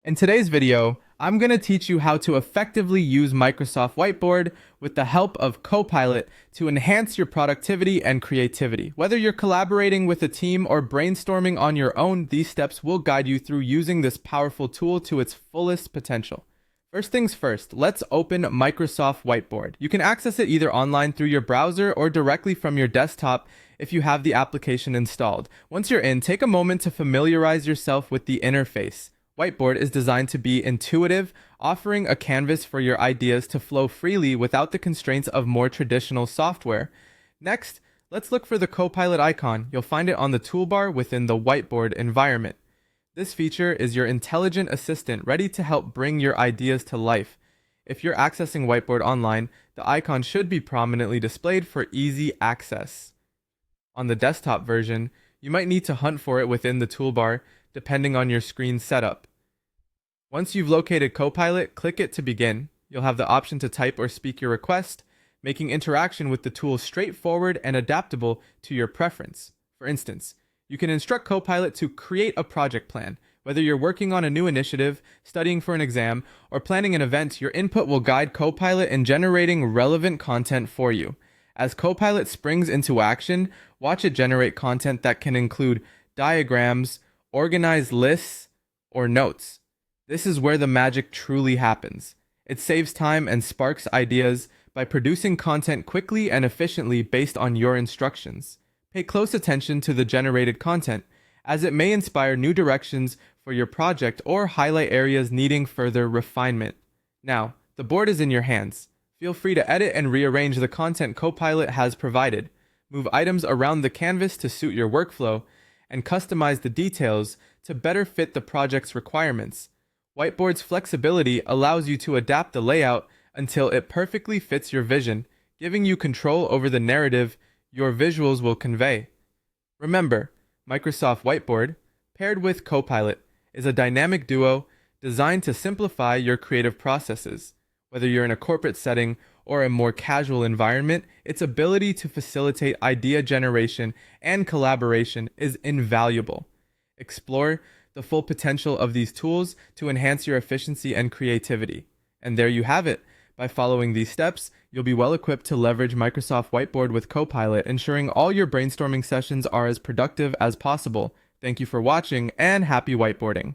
In today's video, I'm going to teach you how to effectively use Microsoft Whiteboard with the help of Copilot to enhance your productivity and creativity. Whether you're collaborating with a team or brainstorming on your own, these steps will guide you through using this powerful tool to its fullest potential. First things first, let's open Microsoft Whiteboard. You can access it either online through your browser or directly from your desktop if you have the application installed. Once you're in, take a moment to familiarize yourself with the interface. Whiteboard is designed to be intuitive, offering a canvas for your ideas to flow freely without the constraints of more traditional software. Next, let's look for the Copilot icon. You'll find it on the toolbar within the Whiteboard environment. This feature is your intelligent assistant ready to help bring your ideas to life. If you're accessing Whiteboard online, the icon should be prominently displayed for easy access. On the desktop version, you might need to hunt for it within the toolbar, depending on your screen setup. Once you've located Copilot, click it to begin. You'll have the option to type or speak your request, making interaction with the tool straightforward and adaptable to your preference. For instance, you can instruct Copilot to create a project plan. Whether you're working on a new initiative, studying for an exam, or planning an event, your input will guide Copilot in generating relevant content for you. As Copilot springs into action, watch it generate content that can include diagrams, organized lists, or notes. This is where the magic truly happens. It saves time and sparks ideas by producing content quickly and efficiently based on your instructions. Pay close attention to the generated content, as it may inspire new directions for your project or highlight areas needing further refinement. Now, the board is in your hands. Feel free to edit and rearrange the content Copilot has provided. Move items around the canvas to suit your workflow, and customize the details to better fit the project's requirements. Whiteboard's flexibility allows you to adapt the layout until it perfectly fits your vision, giving you control over the narrative your visuals will convey. Remember, Microsoft Whiteboard, paired with Copilot, is a dynamic duo designed to simplify your creative processes. Whether you're in a corporate setting or a more casual environment, its ability to facilitate idea generation and collaboration is invaluable. Explore the full potential of these tools to enhance your efficiency and creativity. And there you have it. By following these steps, you'll be well equipped to leverage Microsoft Whiteboard with Copilot, ensuring all your brainstorming sessions are as productive as possible. Thank you for watching, and happy whiteboarding.